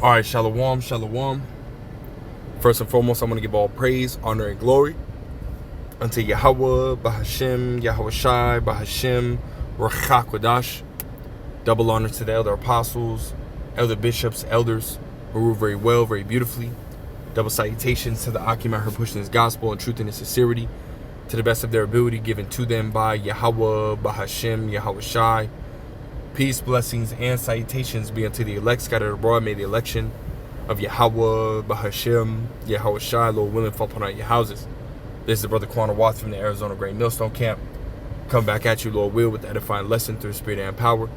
All right, shalom, shalom. First and foremost, I'm going to give all praise, honor, and glory unto Yahweh, Bahashem, Yahweh Shai, Bahashem, Rachak Wadash. Double honor to the elder apostles, elder bishops, elders who rule very well, very beautifully. Double salutations to the Akim out here pushing his gospel in truth and in sincerity to the best of their ability, given to them by Yahweh, Bahashem, Yahweh Shai. Peace, blessings, and salutations be unto the elect scattered abroad. May the election of Yahweh, Bahashem, Yahweh Shai, Lord willing, fall upon all your houses. This is the brother Quanah Watts from the Arizona Great Millstone Camp. Come back at you, Lord will, with the edifying lesson through the spirit and power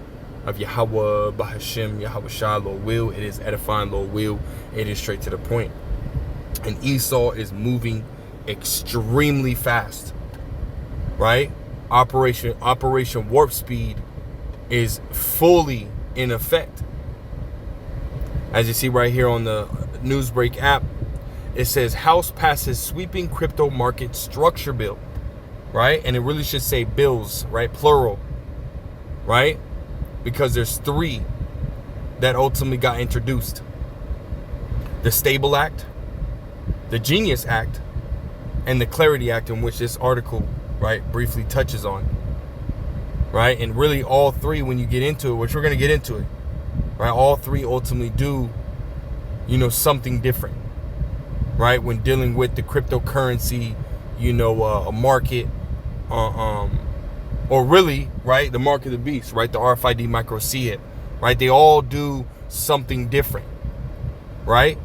of Yahweh, Bahashem, Yahweh Shai, Lord will. It is edifying, Lord will. It is straight to the point. And Esau is moving extremely fast, right? Operation Warp Speed is fully in effect. As you see right here on the Newsbreak app, it says House passes sweeping crypto market structure bill, right? And it really should say bills, right? Plural, right? Because there's three that ultimately got introduced. The Stable Act, the Genius Act, and the Clarity Act, in which this article, right, briefly touches on. Right, and really all three, when you get into it, which we're going to get into it, right, all three ultimately do, something different, right, when dealing with the cryptocurrency, a market, or really, right, the mark of the beast, right, the Rfid micro CHIP, right, they all do something different, right,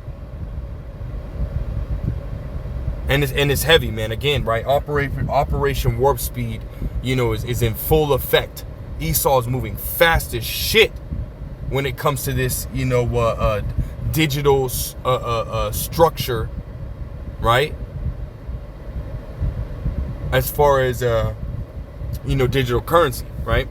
and it's heavy, man. Again, right, Operation Warp Speed, is in full effect. Esau is moving fast as shit when it comes to this, digital structure, right? As far as, digital currency, right?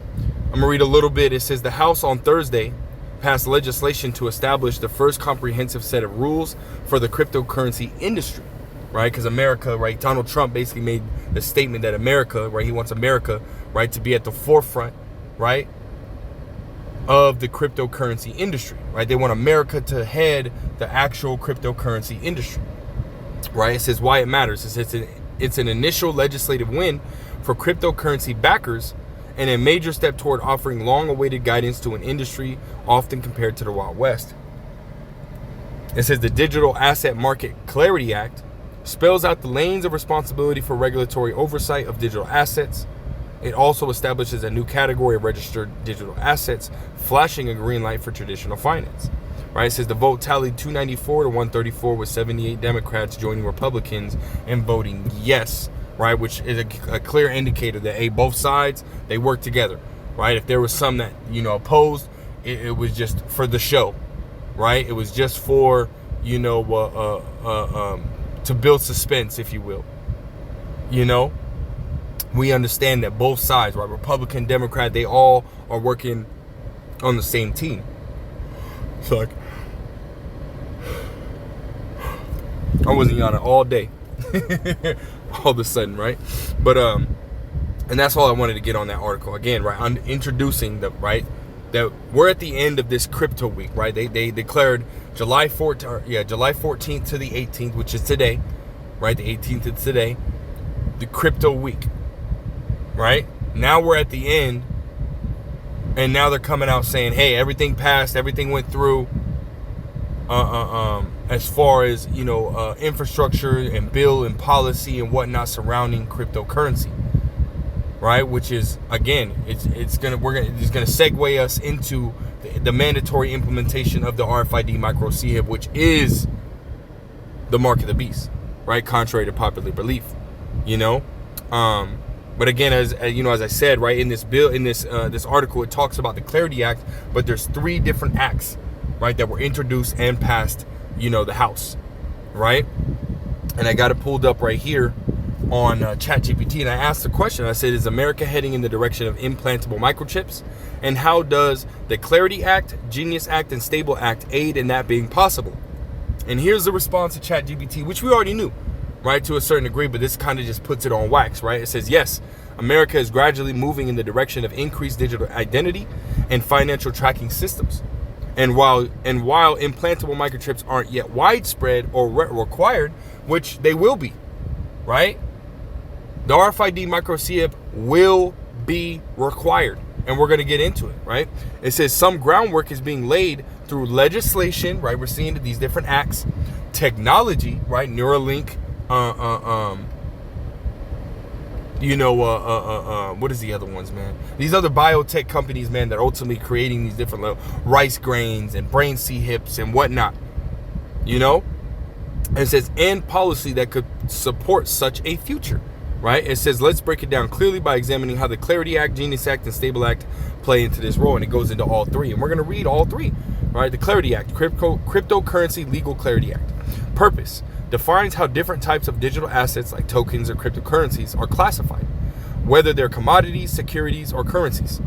I'm gonna read a little bit. It says the House on Thursday passed legislation to establish the first comprehensive set of rules for the cryptocurrency industry. Right, because America, right, Donald Trump basically made the statement that America, right, he wants America, right, to be at the forefront, right, of the cryptocurrency industry, right? They want America to head the actual cryptocurrency industry, right? It says why it matters. It says it's an initial legislative win for cryptocurrency backers and a major step toward offering long-awaited guidance to an industry often compared to the Wild West. It says the Digital Asset Market Clarity Act spells out the lanes of responsibility for regulatory oversight of digital assets. It also establishes a new category of registered digital assets, flashing a green light for traditional finance. Right? It says the vote tallied 294 to 134, with 78 Democrats joining Republicans and voting yes. Right? Which is a clear indicator that both sides, they work together. Right? If there was some that opposed, it was just for the show. Right? It was just for to build suspense, if you will. We understand that both sides, right, Republican, Democrat, they all are working on the same team. So like, I wasn't yawning all day. All of a sudden, right? But and that's all I wanted to get on that article. Again, right, I'm introducing that we're at the end of this crypto week, right? They declared July 14th to the 18th, which is today, right? The 18th is today, the crypto week, right? Now we're at the end, and now they're coming out saying, hey, everything passed, everything went through, as far as, infrastructure and bill and policy and whatnot surrounding cryptocurrency. Right, which is, again, it's gonna segue us into the mandatory implementation of the Rfid micro CHIP, which is the mark of the beast, right? Contrary to popular belief, But again, as I said, right, in this bill, in this article, it talks about the Clarity Act, but there's three different acts, right, that were introduced and passed, the House, right? And I got it pulled up right here on ChatGPT, and I asked the question. I said, is America heading in the direction of implantable microchips? And how does the Clarity Act, Genius Act, and Stable Act aid in that being possible? And here's the response to ChatGPT, which we already knew, right, to a certain degree, but this kind of just puts it on wax, right? It says, yes, America is gradually moving in the direction of increased digital identity and financial tracking systems. And while implantable microchips aren't yet widespread or required, which they will be, right? The RFID micro chip will be required, and we're going to get into it, right? It says some groundwork is being laid through legislation, right? We're seeing these different acts, technology, right? Neuralink, what is the other ones, man? These other biotech companies, man, that are ultimately creating these different rice grains and brain hips and whatnot, And it says, and policy that could support such a future, right? It says, let's break it down clearly by examining how the Clarity Act, Genius Act, and Stable Act play into this role. And it goes into all three. And we're going to read all three, right? The Clarity Act, Cryptocurrency Legal Clarity Act. Purpose. Defines how different types of digital assets like tokens or cryptocurrencies are classified, whether they're commodities, securities, or currencies,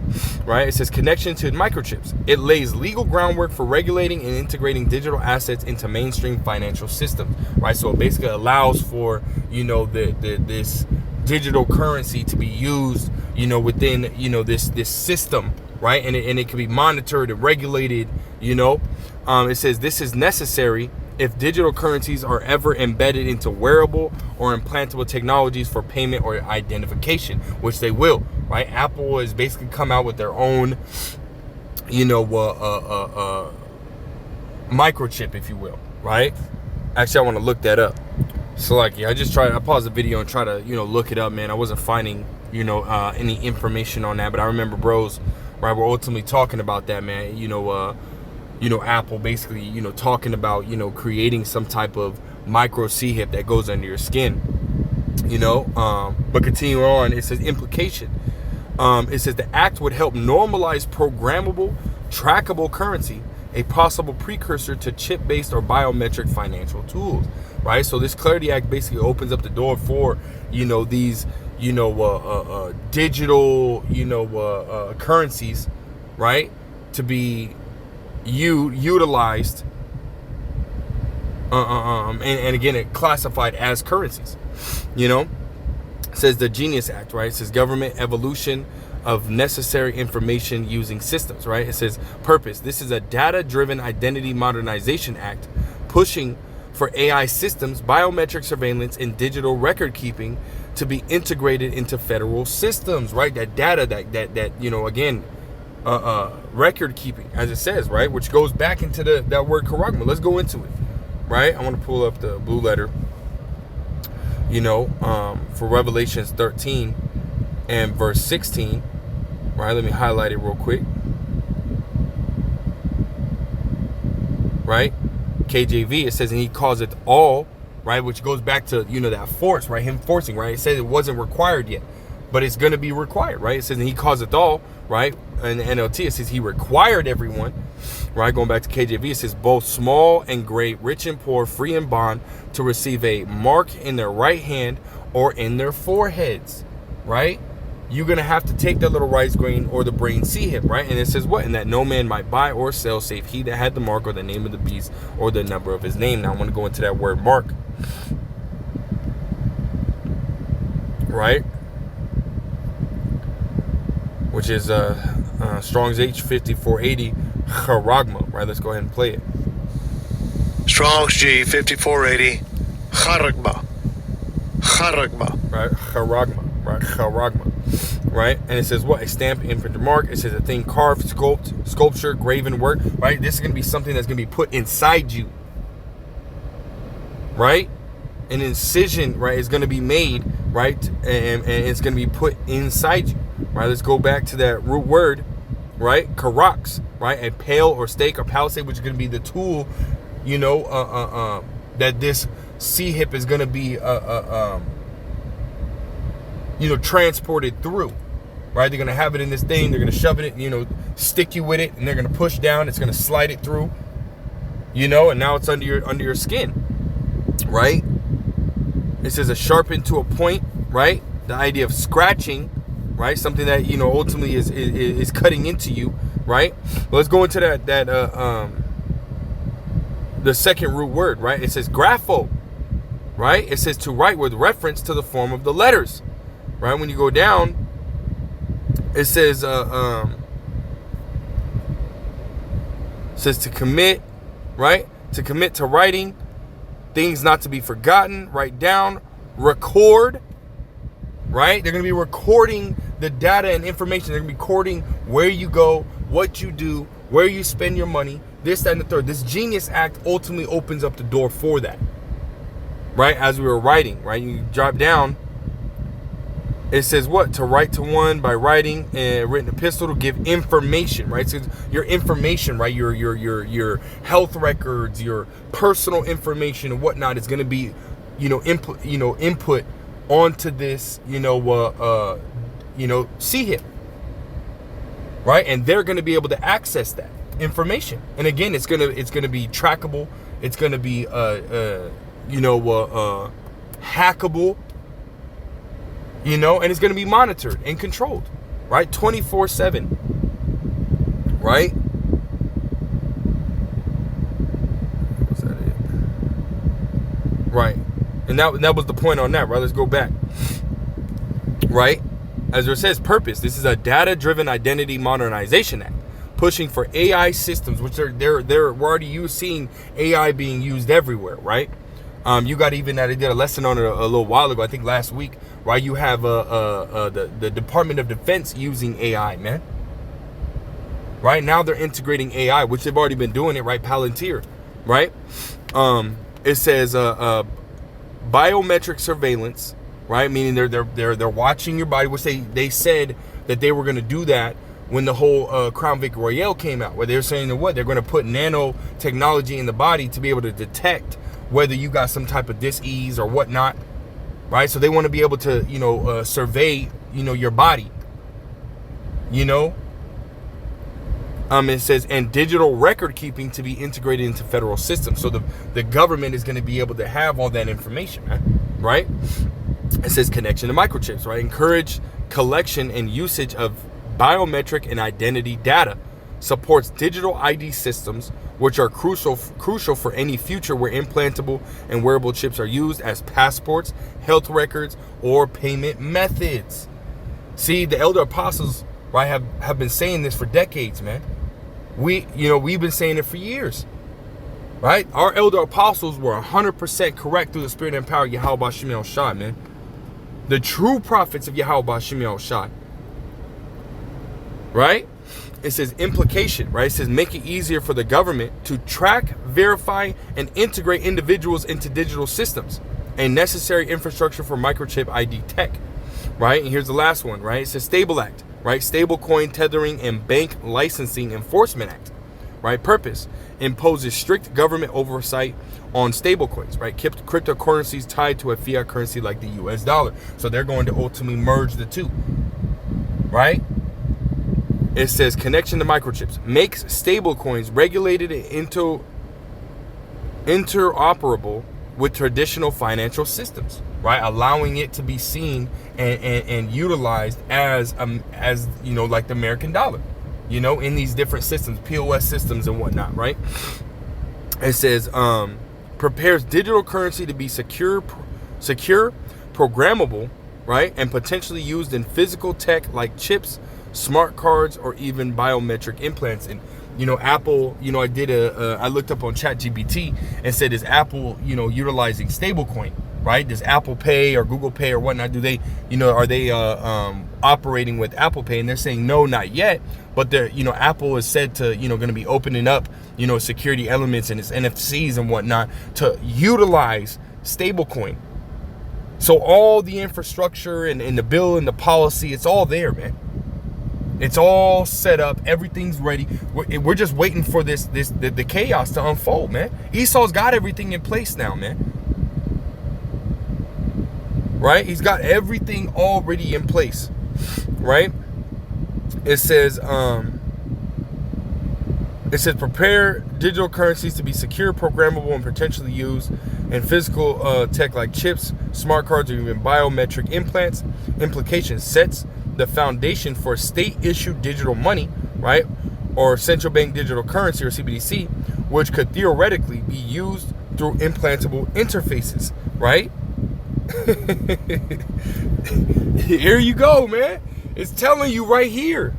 right? It says connection to microchips. It lays legal groundwork for regulating and integrating digital assets into mainstream financial systems, right? So it basically allows for, this digital currency to be used, within, this system, right? And it can be monitored and regulated, It says this is necessary if digital currencies are ever embedded into wearable or implantable technologies for payment or identification, which they will, right? Apple has basically come out with their own, microchip, if you will, right? Actually, I want to look that up. So I paused the video and try to, look it up, man. I wasn't finding, any information on that, but I remember bros, right, we're ultimately talking about that, man. Apple basically, talking about, creating some type of micro chip that goes under your skin, but continue on. It says implication. It says the act would help normalize programmable, trackable currency, a possible precursor to chip-based or biometric financial tools, right? So this Clarity Act basically opens up the door for, these, digital, currencies, right, to be utilized and again it classified as currencies. It says the Genius Act, right? It says government evolution of necessary information using systems, right? It says purpose. This is a data-driven identity modernization act pushing for AI systems, biometric surveillance, and digital record keeping to be integrated into federal systems, right? That data that again, record keeping, as it says, right, which goes back into that word charagma. Let's go into it, right? I want to pull up the blue letter, for Revelations 13 and verse 16, right? Let me highlight it real quick, right? KJV, it says, and he calls it all, right, which goes back to, that force, right? Him forcing, right? It says it wasn't required yet, but it's going to be required, right? It says, and he calls it all, right? And the NLT, it says he required everyone, right? Going back to KJV, it says both small and great, rich and poor, free and bond, to receive a mark in their right hand or in their foreheads, right? You're going to have to take that little rice grain or the brain hip, right? And it says what? And that no man might buy or sell save he that had the mark or the name of the beast or the number of his name. Now I want to go into that word mark, right? Which is Strong's H5480 charagma, right? Let's go ahead and play it. Strong's G5480 charagma, right? Charagma, right? Charagma, right? And it says what? A stamp, imprint, mark. It says a thing carved, sculpture, graven work, right? This is going to be something that's going to be put inside you, right? An incision, right, is going to be made, right? And it's going to be put inside you, right? Let's go back to that root word, right? Karax, right? A pale or stake or palisade, which is going to be the tool, that this C-hip is going to be, transported through, right? They're going to have it in this thing. They're going to shove it in, stick you with it, and they're going to push down. It's going to slide it through, and now it's under your skin, right? It says a sharpened to a point, right? The idea of scratching, right? Something that, ultimately is cutting into you, right? Well, let's go into the second root word, right? It says grapho, right? It says to write with reference to the form of the letters, right? When you go down, it says It says to commit, right? To commit to writing, things not to be forgotten, write down, record, right? They're going to be recording the data and information. They're going to be recording where you go, what you do, where you spend your money, this, that, and the third. This Genius Act ultimately opens up the door for that, right? As we were writing, right? You drop down. It says what? To write to one by writing a written epistle to give information, right? So your information, right? Your health records, your personal information and whatnot is going to be, input onto this, CHIP, right? And they're going to be able to access that information. And again, it's gonna be trackable. It's going to be hackable. And it's going to be monitored and controlled, right? 24/7, right? Was that it? Right. And that was the point on that, right? Let's go back. Right? As it says, purpose. This is a data-driven identity modernization act, pushing for AI systems, which we're already seeing AI being used everywhere, right? You got even that I did a lesson on it a little while ago, I think last week, right? You have the Department of Defense using AI, man. Right now they're integrating AI, which they've already been doing it, right? Palantir, right? It says biometric surveillance, right? Meaning they're watching your body, which they said that they were going to do that when the whole Crown Vic Royale came out, where they're saying that they're going to put nanotechnology in the body to be able to detect whether you got some type of dis-ease or whatnot, right? So they want to be able to, survey, your body, It says, and digital record keeping to be integrated into federal systems. So the government is going to be able to have all that information, right? It says connection to microchips, right? Encourage collection and usage of biometric and identity data. Supports digital ID systems, which are crucial for any future where implantable and wearable chips are used as passports, health records, or payment methods. See, the elder apostles, right, have been saying this for decades, man. We've been saying it for years, right? Our elder apostles were 100% correct through the spirit and power of Yahweh Shem Shai, man. The true prophets of Yahweh Shem Shai, right? It says implication, right? It says make it easier for the government to track, verify, and integrate individuals into digital systems, a necessary infrastructure for microchip ID tech, right? And here's the last one, right? It says Stable Act, right? Stablecoin tethering and bank licensing enforcement act, right? Purpose, imposes strict government oversight on stablecoins, right? Cryptocurrencies tied to a fiat currency like the US dollar. So they're going to ultimately merge the two, right? It says connection to microchips makes stablecoins regulated and interoperable with traditional financial systems, right? Allowing it to be seen and utilized as like the American dollar, in these different systems, POS systems and whatnot, right? It says prepares digital currency to be secure, programmable, right? And potentially used in physical tech like chips, smart cards, or even biometric implants. And Apple, I looked up on ChatGPT and said, is Apple utilizing stablecoin, right? Does Apple Pay or Google Pay or whatnot, do they are they operating with Apple Pay? And they're saying no, not yet, but they're Apple is said to going to be opening up security elements and its NFCs and whatnot to utilize stablecoin. So all the infrastructure and the bill and the policy, it's all there, man. It's all set up. Everything's ready. We're just waiting for the chaos to unfold, man. Esau's got everything in place now, man. Right? He's got everything already in place, right? It says prepare digital currencies to be secure, programmable, and potentially used in physical tech like chips, smart cards, or even biometric implants. Implication sets the foundation for state-issued digital money, right, or central bank digital currency, or CBDC, which could theoretically be used through implantable interfaces, right? Here you go, man. It's telling you right here.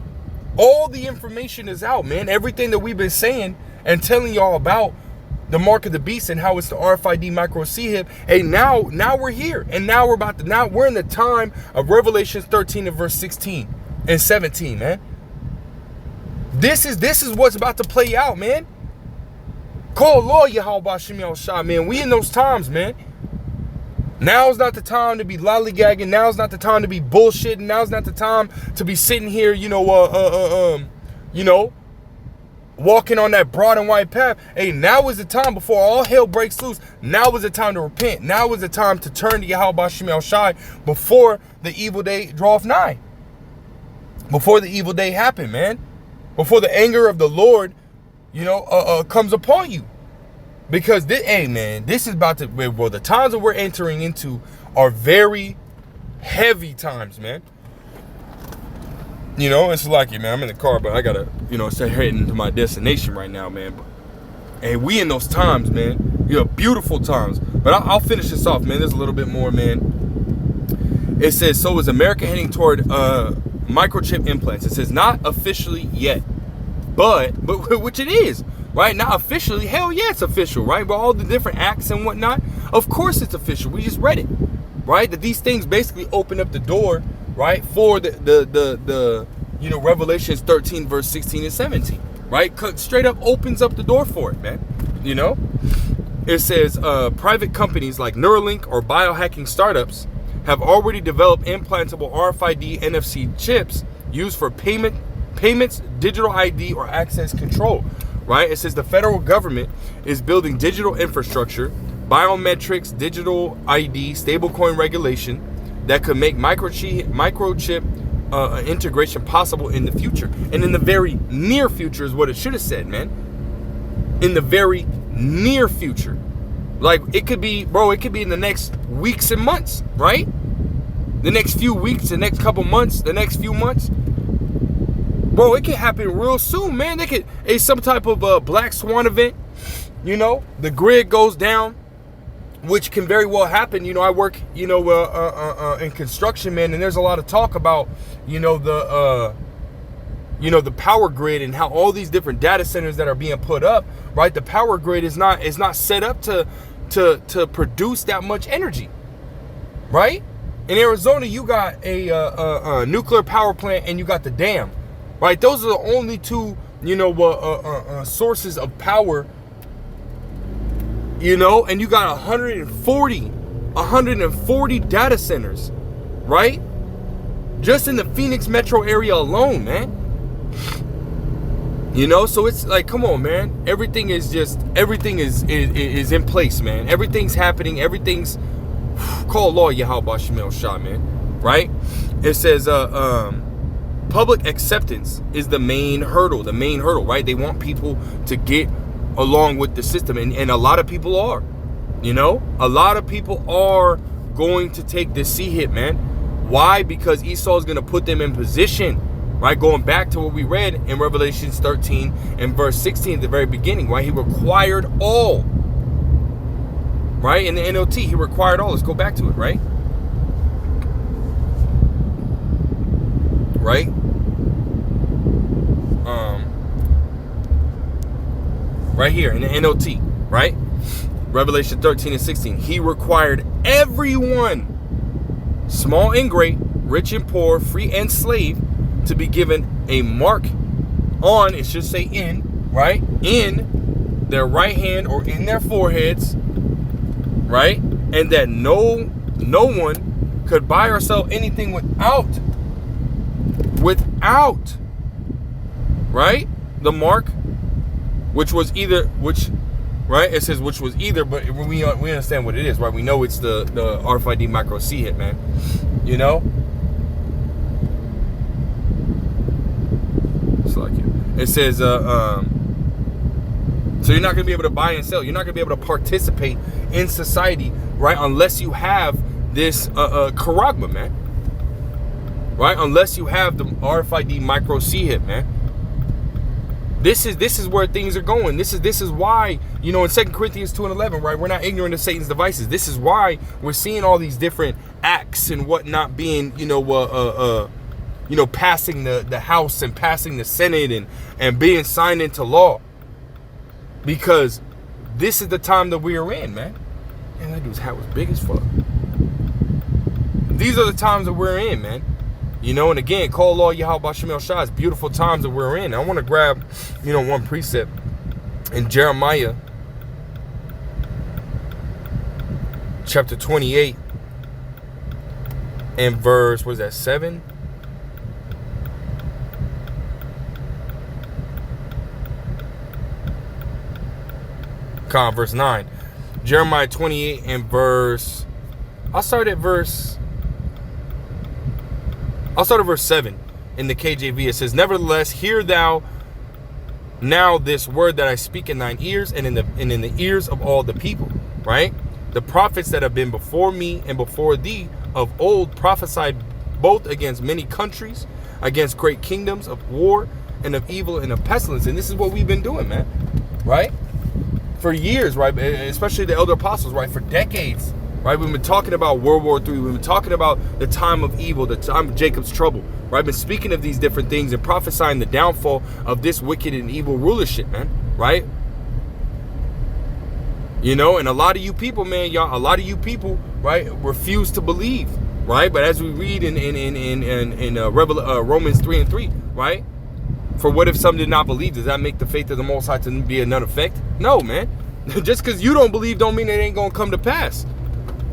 All the information is out, man. Everything that we've been saying, and telling y'all about the mark of the beast and how it's the RFID micro C-hip. Hey, now we're here, and now we're in the time of Revelation 13 and verse 16 and 17, man. This is what's about to play out, man. Call Lord Yahweh Shem Yahushua, man. We in those times, man. Now's not the time to be lollygagging. Now's not the time to be bullshitting. Now's not the time to be sitting here, walking on that broad and wide path. Hey, now is the time before all hell breaks loose. Now is the time to repent. Now is the time to turn to Yahweh Shem Yahushua before the evil day draweth nigh. Before the evil day happen, man. Before the anger of the Lord, comes upon you. Because this is about to, well, the times that we're entering into are very heavy times, man. It's like, man, I'm in the car, but I gotta, start heading to my destination right now, man. And we in those times, man. Beautiful times. But I'll finish this off, man. There's a little bit more, man. It says, so is America heading toward microchip implants? It says, not officially yet, but which it is, right? Not officially. Hell yeah, it's official, right? But all the different acts and whatnot, of course it's official. We just read it, right? That these things basically open up the door, right, for the Revelations 13 verse 16 and 17, right? Straight up opens up the door for it, man. It says private companies like Neuralink or biohacking startups have already developed implantable RFID NFC chips used for payments, digital ID, or access control, right? It says the federal government is building digital infrastructure, biometrics, digital ID, stablecoin regulation that could make microchip integration possible in the future. And in the very near future is what it should have said, man. In the very near future. Like, it could be in the next weeks and months, right? The next few weeks, the next couple months, the next few months. Bro, it can happen real soon, man. It's some type of black swan event. The grid goes down, which can very well happen. I work, in construction, man, and there's a lot of talk about, the power grid and how all these different data centers that are being put up, right? The power grid is not set up to produce that much energy, right? In Arizona, you got a nuclear power plant and you got the dam, right? Those are the only two, sources of power. And you got 140 data centers, right? Just in the Phoenix metro area alone, man. So it's like, come on, man. Everything is in place, man. Everything's happening. Everything's call law Yahweh Shemel Shah, man. Right? It says public acceptance is the main hurdle, right? They want people to get along with the system, and a lot of people are, a lot of people are going to take the C-hip, man. Why? Because Esau is going to put them in position, right? Going back to what we read in Revelation 13 and verse 16 at the very beginning, right? He required all, right? In the NLT, he required all. Let's go back to it, right? Right? Right here in the NLT, right? Revelation 13 and 16. He required everyone, small and great, rich and poor, free and slave, to be given a mark on, it should say in, right? In their right hand or in their foreheads, right? And that no one could buy or sell anything without, right? The mark, which, right? It says which was either, but we understand what it is, right? We know it's the RFID micro C-hip, man. It's like it says, so you're not going to be able to buy and sell. You're not going to be able to participate in society, right? Unless you have this charagma, man. Right? Unless you have the RFID micro C-hip, man. This is where things are going. This is why, in 2 Corinthians 2 and 11, right? We're not ignorant of Satan's devices. This is why we're seeing all these different acts and whatnot being, passing the House and passing the Senate and being signed into law. Because this is the time that we are in, man. Man, that dude's hat was big as fuck. These are the times that we're in, man. You know, and again, call law Yahweh Shem El Shai. It's beautiful times that we're in. I want to grab, you know, one precept in Jeremiah chapter 28 and verse, what is that, 7? Verse 9. Jeremiah 28 and verse, I'll start at verse 7 in the KJV. It says, nevertheless, hear thou now this word that I speak in thine ears and in the ears of all the people. Right? The prophets that have been before me and before thee of old prophesied both against many countries, against great kingdoms of war and of evil and of pestilence. And this is what we've been doing, man. Right? For years, right? Especially the elder apostles, right? For decades, right? We've been talking about World War III. We've been talking about the time of evil, the time of Jacob's trouble, right? Been speaking of these different things and prophesying the downfall of this wicked and evil rulership, man, right? You know, and a lot of you people, man, right, refuse to believe, right? But as we read in Romans 3:3, right? For what if some did not believe? Does that make the faith of the Most High to be of none effect? No, man. Just because you don't believe don't mean it ain't going to come to pass.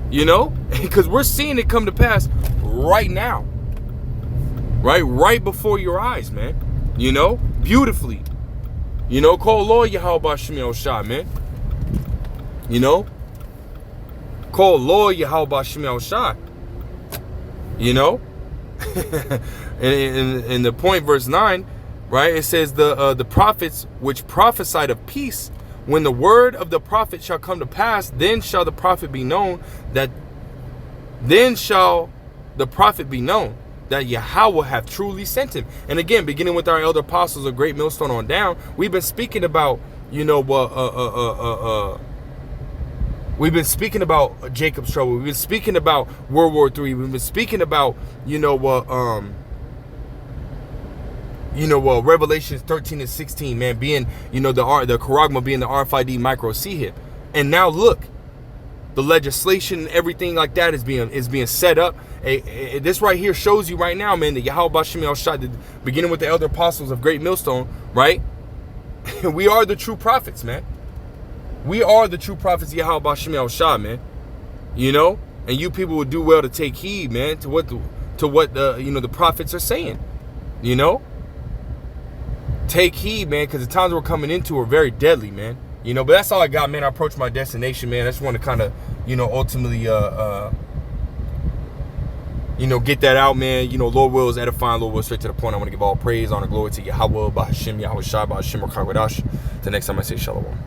You know? Because we're seeing it come to pass right now. Right? Right before your eyes, man. You know? Beautifully. You know? Call Lord Yahweh Shem El Shai, man. You know? Call Lord Yahweh Shem El Shai. You know? in the point, verse 9, right, it says the prophets which prophesied of peace, when the word of the prophet shall come to pass, then shall the prophet be known that Yahweh hath truly sent him. And again, beginning with our elder apostles of Great Millstone on down, we've been speaking about, you know, we've been speaking about Jacob's trouble. We've been speaking about World War III. We've been speaking about, Revelations 13 and 16, man, being, the Charagma being the Rfid micro C-hip. And now look, the legislation and everything like that is being set up. This right here shows you right now, man, that Yahweh Shem El Shai, beginning with the elder apostles of Great Millstone, right? We are the true prophets, man. We are the true prophets of Yahweh Shem El Shai, man. You know? And you people would do well to take heed, man, to what the prophets are saying. You know? Take heed, man, because the times we're coming into are very deadly, man. But that's all I got, man. I approach my destination, man. I just want to kind of, ultimately, get that out, man. Lord will is edifying. Lord will straight to the point. I want to give all praise, honor, glory to Yahweh, Bahashim, Yahweh Shai, Bahashim, Rakagwadash. The next time I say shalom.